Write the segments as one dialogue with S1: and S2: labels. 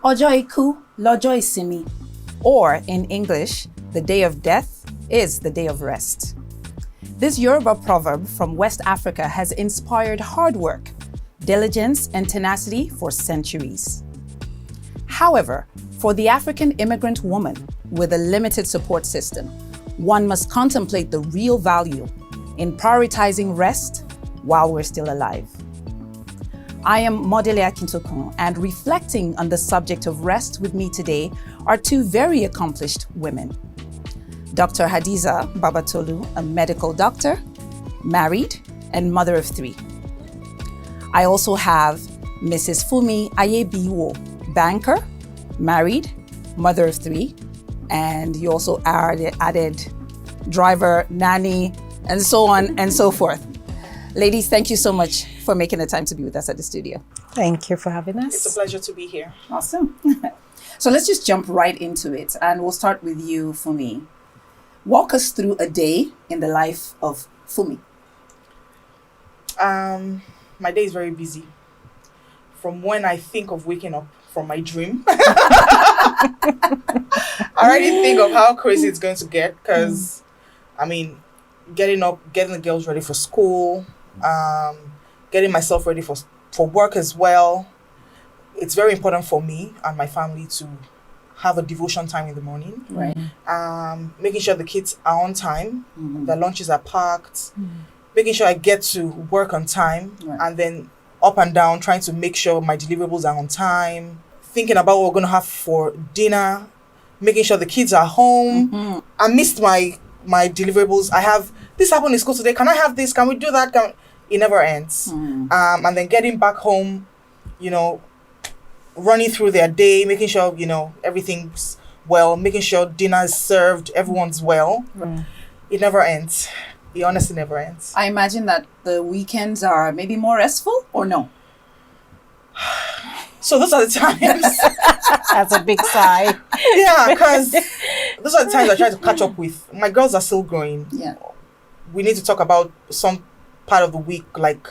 S1: Ọjọ́ ikú lọ́jọ́ ìsinmi. Or in English, the day of death is the day of rest. This Yoruba proverb from West Africa has inspired hard work, diligence, and tenacity for centuries. However, for the African immigrant woman with a limited support system, one must contemplate the real value in prioritizing rest while we're still alive. I am Modele Akintokun, and reflecting on the subject of rest with me today are two very accomplished women. Dr. Hadiza Babatolu, a medical doctor, married, and mother of three. I also have Mrs. Fumi Ayebiwo, banker, married, mother of three, and you also added driver, nanny, and so on and so forth. Ladies, thank you so much for making the time to be with us at the studio.
S2: Thank you for having us.
S3: It's a pleasure to be here.
S1: Awesome. So let's just jump right into it, and we'll start with you, Fumi. Walk us through a day in the life of Fumi.
S3: My day is very busy. From when I think of waking up from my dream, I already think of how crazy it's going to get because, getting up, getting the girls ready for school, getting myself ready for work as well. It's very important for me and my family to have a devotion time in the morning.
S1: Right.
S3: Making sure the kids are on time, their lunches are packed, making sure I get to work on time, and then up and down, trying to make sure my deliverables are on time, thinking about what we're going to have for dinner, making sure the kids are home. I missed my deliverables. I have this happened in school today. Can I have this? Can we do that? It never ends. And then getting back home, running through their day, making sure, everything's well, making sure dinner is served, everyone's well. It never ends. It honestly never ends.
S1: I imagine that the weekends are maybe more restful, or no?
S3: So those are the times.
S2: That's a big sigh.
S3: Yeah, because those are the times I try to catch up with. My girls are still growing.
S1: Yeah.
S3: We need to talk about some part of the week, like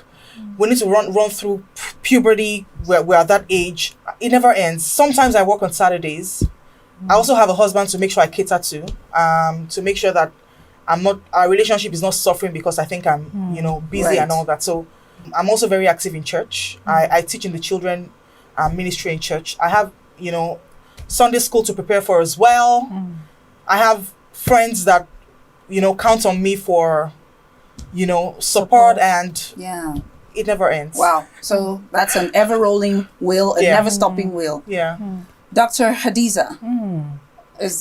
S3: we need to run through puberty. We're at that age. It never ends. Sometimes I work on Saturdays. I also have a husband to make sure I cater to make sure that our relationship is not suffering because I think I'm, busy and all that. So I'm also very active in church. I teach in the children ministry in church. I have, Sunday school to prepare for as well. I have friends that, count on me for, support. And it never ends.
S1: Wow. So that's an ever-rolling wheel, a never-stopping wheel.
S3: Yeah.
S1: Dr. Hadiza,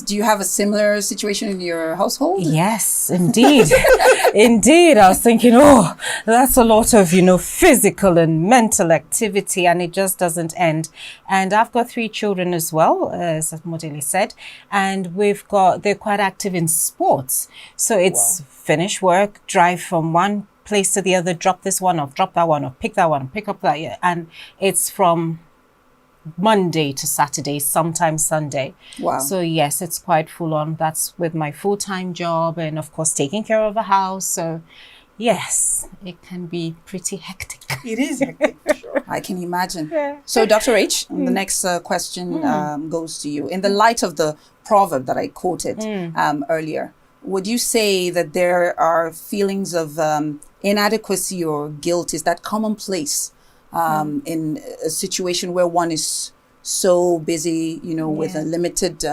S1: do you have a similar situation in your household?
S2: Yes, indeed. Indeed. I was thinking, that's a lot of, physical and mental activity, and it just doesn't end. And I've got 3 children as well, as Modele said, and they're quite active in sports. So it's finish work, drive from one place to the other, drop this one off, drop that one off, pick that one, pick up that, and it's from Monday to Saturday, sometimes Sunday.
S1: Wow.
S2: So yes, it's quite full on. That's with my full-time job and of course taking care of a house. So yes, it can be pretty hectic.
S3: It is hectic, sure.
S1: I can imagine. Yeah. So Dr. H, the next question goes to you. In the light of the proverb that I quoted earlier, would you say that there are feelings of inadequacy or guilt? Is that commonplace in a situation where one is so busy, with a limited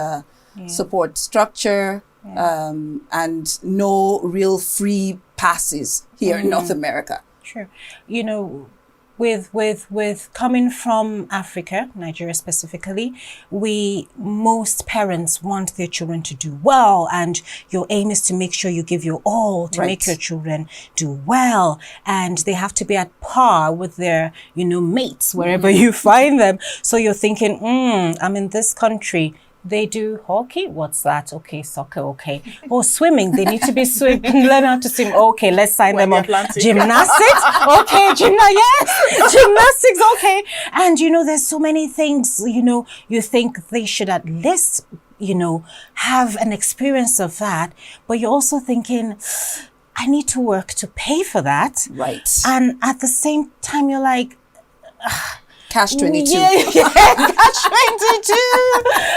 S1: support structure and no real free passes here in North America?
S2: Sure. With coming from Africa, Nigeria specifically, most parents want their children to do well, and your aim is to make sure you give your all to make your children do well, and they have to be at par with their, mates wherever you find them. So you're thinking, I'm in this country. They do hockey. What's that? Okay, soccer. Okay. Oh, swimming. They need to be learn how to swim. Okay, let's sign them up. Gymnastics. Okay, gymnastics. Okay. And there's so many things. You think they should at least, have an experience of that. But you're also thinking, I need to work to pay for that.
S1: Right.
S2: And at the same time, you're like,
S1: Catch 22.
S2: Yeah, catch 22.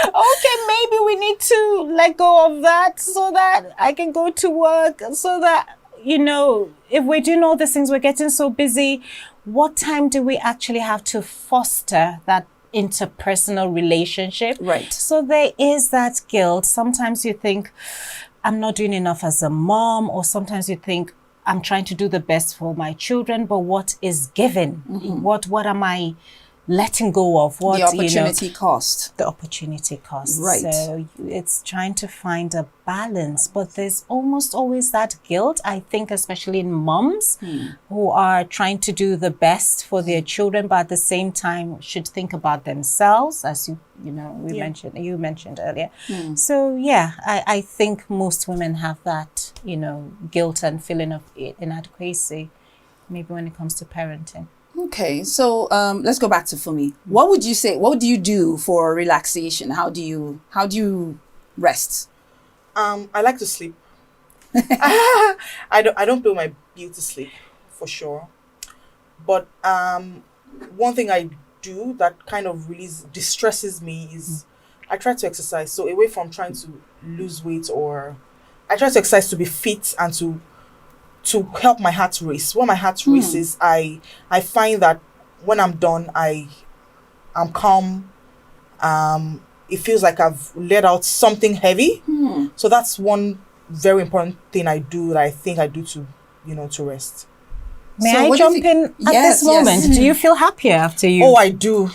S2: Okay, maybe we need to let go of that so that I can go to work, so that, if we're doing all these things, we're getting so busy. What time do we actually have to foster that interpersonal relationship?
S1: Right.
S2: So there is that guilt. Sometimes you think, I'm not doing enough as a mom, or sometimes you think, I'm trying to do the best for my children, but what is given? What am I letting go of? What,
S1: the opportunity cost.
S2: The opportunity cost.
S1: Right.
S2: So it's trying to find a balance, but there's almost always that guilt, I think, especially in moms who are trying to do the best for their children, but at the same time should think about themselves, as you mentioned earlier. So yeah, I think most women have that, guilt and feeling of inadequacy, maybe when it comes to parenting.
S1: Okay, so let's go back to Funmi. What would you say? What do you do for relaxation? How do you rest?
S3: I like to sleep. I don't put my beauty sleep for sure, but one thing I do that kind of really distresses me is I try to exercise. So away from trying to lose weight, or I try to exercise to be fit and to help my heart race. When my heart races, I find that when I'm done, I'm calm. It feels like I've let out something heavy. So that's one very important thing I do, that I think I do to rest.
S2: May I jump in at this moment?
S1: Yes.
S2: Do you feel happier after you?
S3: Oh, I do.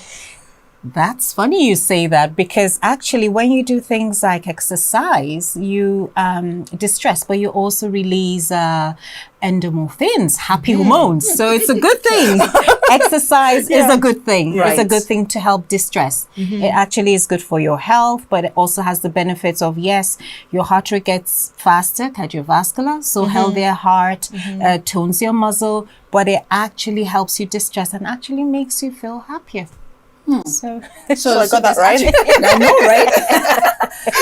S2: That's funny you say that, because actually when you do things like exercise, you distress, but you also release endorphins, happy hormones. So it's a good thing. Exercise is a good thing.
S3: Right.
S2: It's a good thing to help distress. It actually is good for your health, but it also has the benefits of, yes, your heart rate gets faster, cardiovascular, so healthier heart, tones your muscle, but it actually helps you distress and actually makes you feel happier. So
S3: I got that right.
S1: I know, right?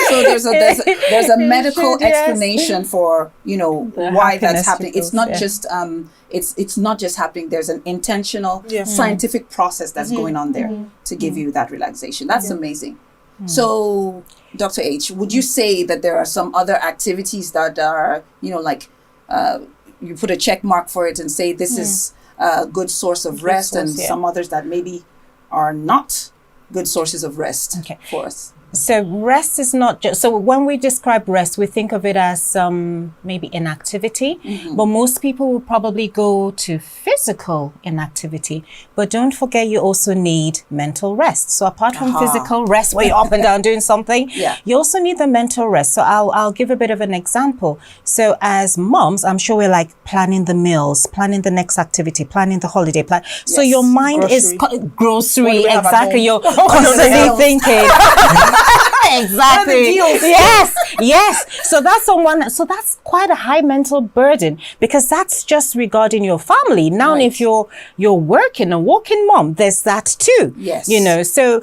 S1: So there's a medical explanation for why that's happening. It's not just it's not just happening. There's an intentional scientific process that's going on there to give you that relaxation. That's amazing. So, Dr. H, would you say that there are some other activities that are you put a check mark for it and say this is a good source of rest, and some others that maybe are not good sources of rest for us?
S2: So rest is not just, so when we describe rest, we think of it as maybe inactivity, but most people will probably go to physical inactivity. But don't forget, you also need mental rest. So apart from physical rest, where you're up and down doing something, you also need the mental rest. So I'll give a bit of an example. So as moms, I'm sure we're like planning the meals, planning the next activity, planning the holiday plan. So your mind is grocery, exactly. You're constantly thinking. Exactly. Yes. So that's quite a high mental burden, because that's just regarding your family. Now, if you're working, a working mom, there's that too.
S1: Yes.
S2: So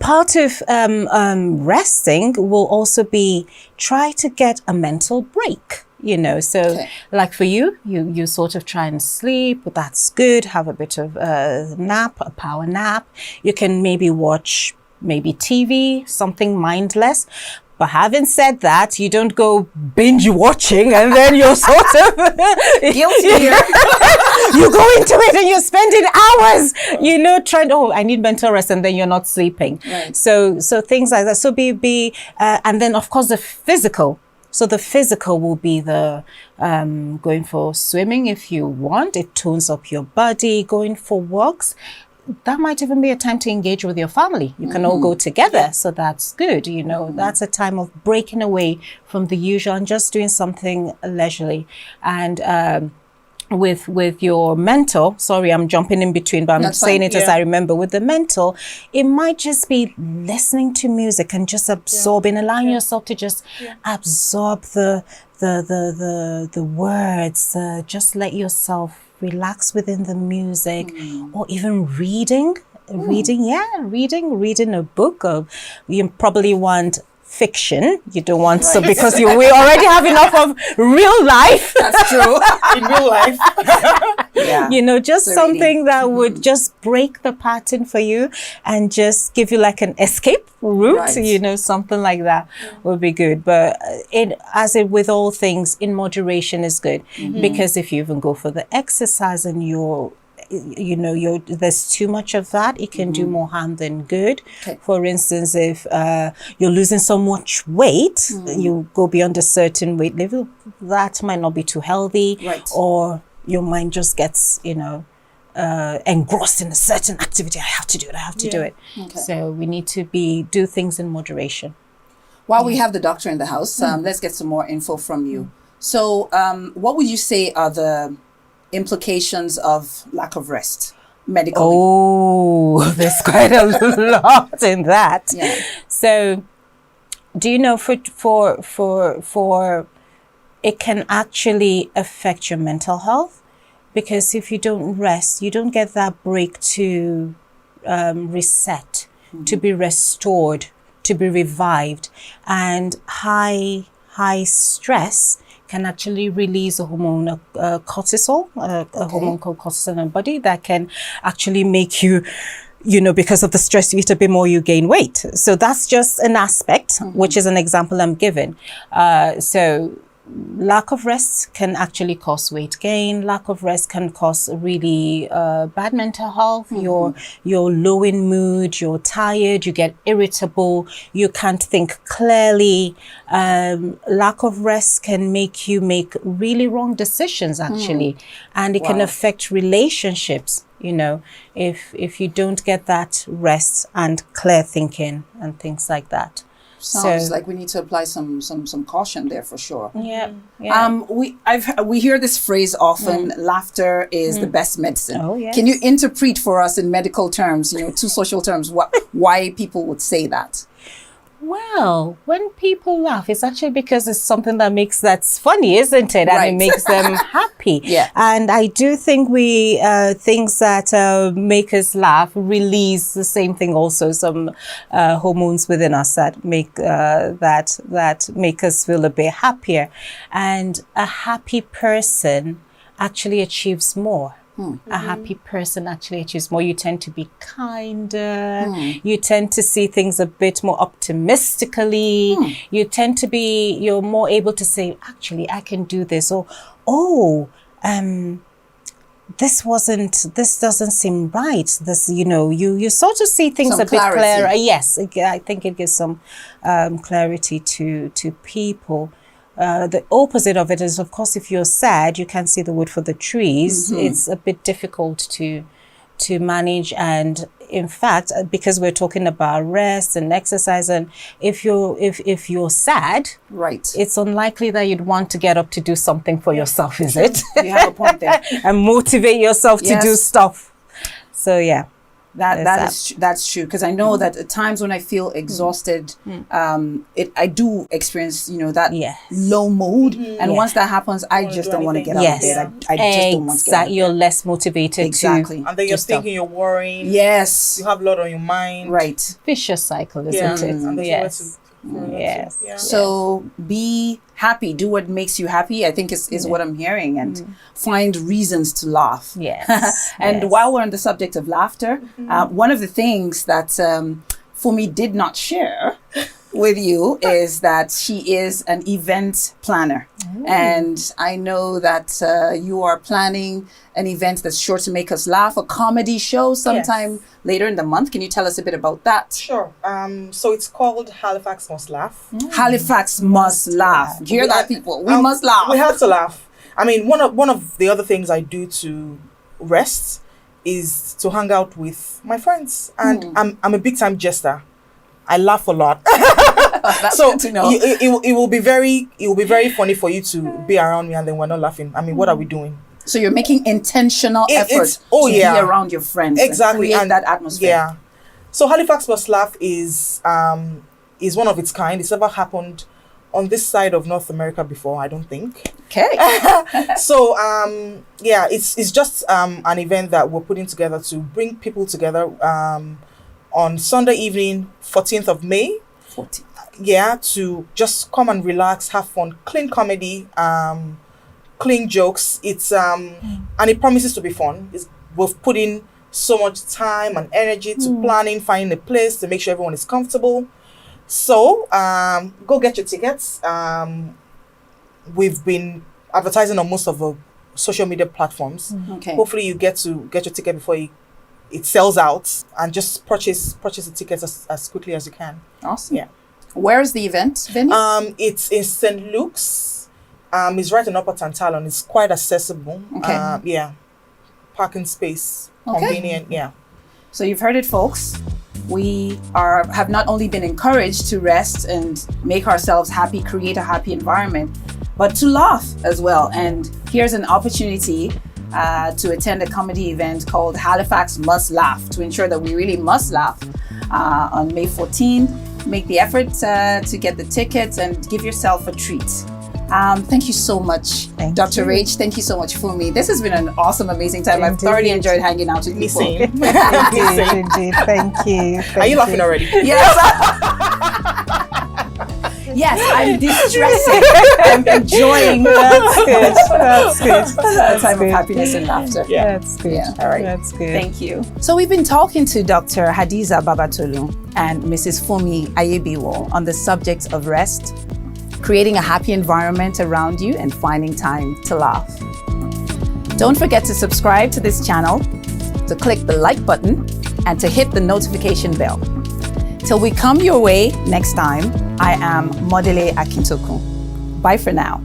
S2: part of resting will also be try to get a mental break. Like for you sort of try and sleep, but that's good. Have a bit of a power nap. You can maybe watch TV, something mindless. But having said that, you don't go binge watching and then you're sort of
S1: guilty here.
S2: You go into it and you're spending hours, trying, I need mental rest, and then you're not sleeping.
S1: Right.
S2: So things like that. So and then of course the physical. So the physical will be the going for swimming if you want. It tones up your body, going for walks. That might even be a time to engage with your family. You can all go together. So that's good. That's a time of breaking away from the usual and just doing something leisurely. And with your mental, sorry, I'm jumping in between, but I'm saying it as I remember. With the mental, it might just be listening to music and just absorbing, allowing yourself to just absorb the words, just let yourself relax within the music, or even reading a book. You probably want fiction. You don't want so because we already have enough of real life.
S1: That's true.
S3: In real life.
S1: Yeah.
S2: You know, just
S1: So
S2: something that would just break the pattern for you and just give you like an escape route.
S1: Right.
S2: You know, something like that would be good. But with all things, in moderation is good, because if you even go for the exercise and there's too much of that, it can do more harm than good.
S1: Okay.
S2: For instance, if you're losing so much weight, you go beyond a certain weight level, that might not be too healthy.
S1: Right.
S2: Or your mind just gets, engrossed in a certain activity. I have to do it.
S1: Okay.
S2: So we need to do things in moderation.
S1: While we have the doctor in the house, let's get some more info from you. So what would you say are the implications of lack of rest medically?
S2: Oh, there's quite a lot in that.
S1: Yeah.
S2: So, do you know for it can actually affect your mental health, because if you don't rest, you don't get that break to reset, to be restored, to be revived, and high stress can actually release a hormone, cortisol, a hormone called cortisol in the body that can actually make you, because of the stress you eat a bit more, you gain weight. So that's just an aspect, which is an example I'm giving. So lack of rest can actually cause weight gain. Lack of rest can cause really bad mental health. You're low in mood, you're tired, you get irritable, you can't think clearly. Lack of rest can make you make really wrong decisions, actually. And it can affect relationships, if you don't get that rest and clear thinking and things like that.
S1: Sounds like we need to apply some caution there for sure.
S2: Yeah.
S1: We hear this phrase often. Laughter is the best medicine.
S2: Oh, yes.
S1: Can you interpret for us in medical terms, two social terms, why people would say that?
S2: Well, when people laugh, it's actually because it's something that's funny, isn't it? And
S1: Right.
S2: it makes them happy.
S1: Yeah.
S2: And I do think things that make us laugh release the same thing also, some hormones within us that make that make us feel a bit happier. And a happy person actually achieves more. A happy person actually achieves more. You tend to be kinder. You tend to see things a bit more optimistically. You're more able to say, actually, I can do this. Or, this doesn't seem right. This, you sort of see things
S1: Some
S2: a bit
S1: clarity.
S2: clearer. Yes, I think it gives some clarity to people. The opposite of it is, of course, if you're sad, you can't see the wood for the trees. It's a bit difficult to manage. And in fact, because we're talking about rest and exercise, and if you're sad,
S1: Right.
S2: it's unlikely that you'd want to get up to do something for yourself, is it?
S1: You have a point there.
S2: And motivate yourself to do
S1: Yes.
S2: stuff. So yeah.
S1: That's true, because I know that at times when I feel exhausted, I do experience that
S2: Yes.
S1: low mood, and once that happens, I just don't want to get out of bed. I just don't want to get out of bed.
S2: You're less motivated
S1: Exactly.
S3: And then you're
S2: do stuff.
S3: thinking, you're worrying.
S1: Yes.
S3: You have a lot on your mind.
S1: Right.
S2: Vicious cycle, isn't
S3: Yeah.
S2: it?
S3: And there's
S2: Yes.
S3: nowhere to-
S2: Yes.
S3: Yeah.
S1: So be happy. Do what makes you happy, I think is what I'm hearing, and find reasons to laugh.
S2: Yes.
S1: And
S2: Yes.
S1: while we're on the subject of laughter, one of the things that Fumi did not share with you is that she is an event planner. And I know that you are planning an event that's sure to make us laugh, a comedy show sometime later in the month. Can you tell us a bit about that?
S3: Sure. So it's called Halifax Must Laugh.
S1: Halifax Must Laugh. Do you hear that, people? We must laugh.
S3: We have to laugh. I mean, one of the other things I do to rest is to hang out with my friends, and I'm a big time jester. I laugh a lot.
S1: That's
S3: So
S1: good to know.
S3: it will be very funny for you to be around me and then we're not laughing. I mean, what are we doing?
S1: So you're making intentional effort
S3: it's-
S1: to be around your friends.
S3: Exactly.
S1: And create
S3: And
S1: that atmosphere.
S3: Yeah. So Halifax Must Laugh is one of its kind. It's never happened on this side of North America before, I don't think.
S1: Okay.
S3: So it's just an event that we're putting together to bring people together on Sunday evening, 14th of May.
S1: 40.
S3: to just come and relax, have fun, clean comedy, clean jokes. It's and it promises to be fun. We've put in so much time and energy to planning, finding a place to make sure everyone is comfortable. So go get your tickets. We've been advertising on most of the social media platforms.
S1: Okay.
S3: Hopefully you get your ticket before it sells out, and just purchase the tickets as quickly as you can.
S1: Awesome.
S3: Yeah.
S1: Where is the event venue?
S3: It's in St. Luke's. It's right in Upper Tantallon. It's quite accessible.
S1: Okay.
S3: Parking space,
S1: Okay.
S3: convenient. Yeah.
S1: So you've heard it, folks. We have not only been encouraged to rest and make ourselves happy, create a happy environment, but to laugh as well. And here's an opportunity to attend a comedy event called Halifax Must Laugh, to ensure that we really must laugh on May 14th. Make the effort to get the tickets and give yourself a treat. Thank you so much,
S2: Thank
S1: Dr.
S2: you.
S1: Rach. Thank you so much, Fumi. This has been an awesome, amazing time. I've
S2: Indeed.
S1: thoroughly enjoyed hanging out with
S3: Me
S1: people.
S3: same.
S2: Indeed. Thank you.
S3: Are you laughing already?
S1: Yes. Yes, I'm distressing. I'm enjoying
S2: That's good. That's good.
S1: a time of happiness and laughter.
S3: Yeah.
S2: That's good.
S1: Yeah, all right.
S2: That's good.
S1: Thank you. So we've been talking to Dr. Hadiza Babatolu and Mrs. Fumi Ayebiwo on the subject of rest, creating a happy environment around you, and finding time to laugh. Don't forget to subscribe to this channel, to click the like button, and to hit the notification bell. Till we come your way next time, I am Modele Akintoku. Bye for now.